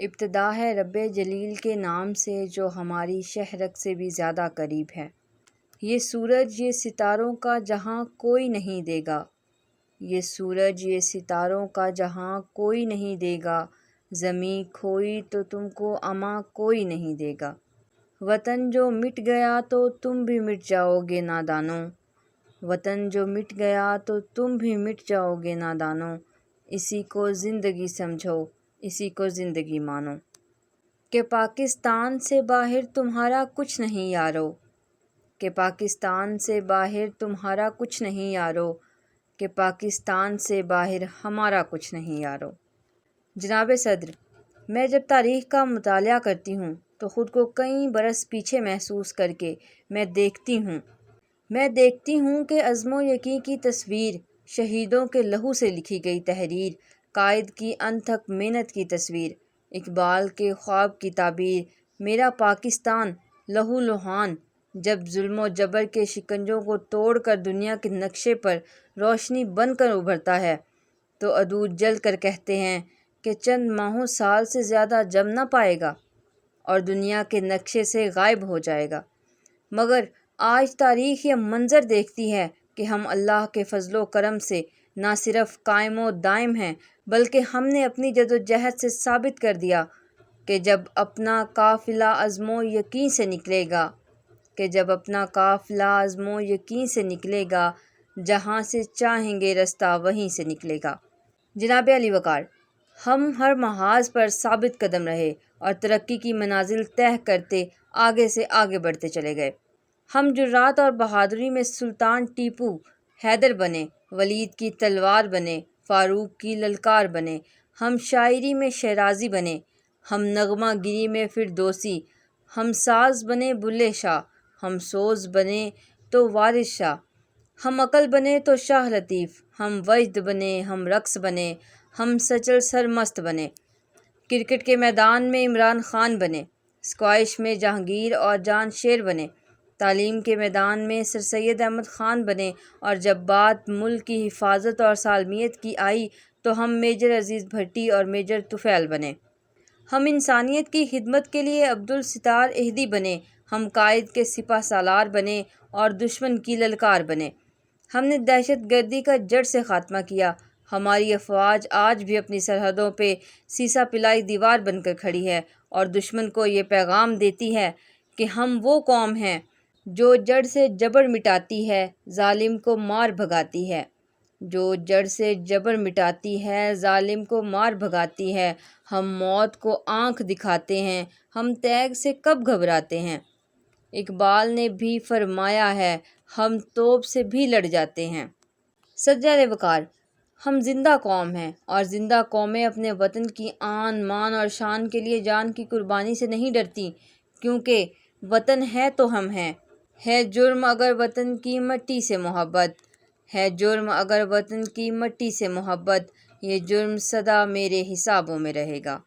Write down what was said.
ابتدا ہے رب جلیل کے نام سے جو ہماری شہرک سے بھی زیادہ قریب ہے۔ یہ سورج یہ ستاروں کا جہاں کوئی نہیں دے گا، یہ سورج یہ ستاروں کا جہاں کوئی نہیں دے گا، زمیں کھوئی تو تم کو اماں کوئی نہیں دے گا۔ وطن جو مٹ گیا تو تم بھی مٹ جاؤ گے نادانو، وطن جو مٹ گیا تو تم بھی مٹ جاؤ گے نادانو، اسی کو زندگی سمجھو، اسی کو زندگی مانو۔ کہ پاکستان سے باہر تمہارا کچھ نہیں یارو، کہ پاکستان سے باہر تمہارا کچھ نہیں یارو، کہ پاکستان سے باہر ہمارا کچھ نہیں یارو۔ جناب صدر، میں جب تاریخ کا مطالعہ کرتی ہوں تو خود کو کئی برس پیچھے محسوس کر کے میں دیکھتی ہوں کہ عزم و یقین کی تصویر، شہیدوں کے لہو سے لکھی گئی تحریر، قائد کی انتھک محنت کی تصویر، اقبال کے خواب کی تعبیر، میرا پاکستان لہو لہان جب ظلم و جبر کے شکنجوں کو توڑ کر دنیا کے نقشے پر روشنی بن کر ابھرتا ہے تو عدو جل کر کہتے ہیں کہ چند ماہوں سال سے زیادہ جم نہ پائے گا اور دنیا کے نقشے سے غائب ہو جائے گا۔ مگر آج تاریخ یہ منظر دیکھتی ہے کہ ہم اللہ کے فضل و کرم سے نہ صرف قائم و دائم ہیں بلکہ ہم نے اپنی جدوجہد سے ثابت کر دیا کہ جب اپنا قافلہ عزم و یقین سے نکلے گا، جہاں سے چاہیں گے رستہ وہیں سے نکلے گا۔ جناب علی وقار، ہم ہر محاذ پر ثابت قدم رہے اور ترقی کی منازل طے کرتے آگے سے آگے بڑھتے چلے گئے۔ ہم جرات اور بہادری میں سلطان ٹیپو حیدر بنے، ولید کی تلوار بنے، فاروق کی للکار بنے، ہم شاعری میں شیرازی بنے، ہم نغمہ گری میں فردوسی، ہم ساز بنے بلے شاہ، ہم سوز بنے تو وارث شاہ، ہم عقل بنے تو شاہ لطیف، ہم وجد بنے، ہم رقص بنے، ہم سچل سرمست بنے، کرکٹ کے میدان میں عمران خان بنے، اسکواش میں جہانگیر اور جان شیر بنے، تعلیم کے میدان میں سر سید احمد خان بنے، اور جب بات ملک کی حفاظت اور سالمیت کی آئی تو ہم میجر عزیز بھٹی اور میجر طفیل بنے۔ ہم انسانیت کی خدمت کے لیے عبدالستار اہدی بنے، ہم قائد کے سپہ سالار بنے اور دشمن کی للکار بنے۔ ہم نے دہشت گردی کا جڑ سے خاتمہ کیا، ہماری افواج آج بھی اپنی سرحدوں پہ سیسا پلائی دیوار بن کر کھڑی ہے اور دشمن کو یہ پیغام دیتی ہے کہ ہم وہ قوم ہیں جو جڑ سے جبر مٹاتی ہے، ظالم کو مار بھگاتی ہے، جو جڑ سے جبر مٹاتی ہے، ظالم کو مار بھگاتی ہے۔ ہم موت کو آنکھ دکھاتے ہیں، ہم تیغ سے کب گھبراتے ہیں۔ اقبال نے بھی فرمایا ہے، ہم توپ سے بھی لڑ جاتے ہیں۔ صدر وقار، ہم زندہ قوم ہیں اور زندہ قومیں اپنے وطن کی آن مان اور شان کے لیے جان کی قربانی سے نہیں ڈرتی، کیونکہ وطن ہے تو ہم ہیں۔ ہے جرم اگر وطن کی مٹی سے محبت، ہے جرم اگر وطن کی مٹی سے محبت، یہ جرم سدا میرے حسابوں میں رہے گا۔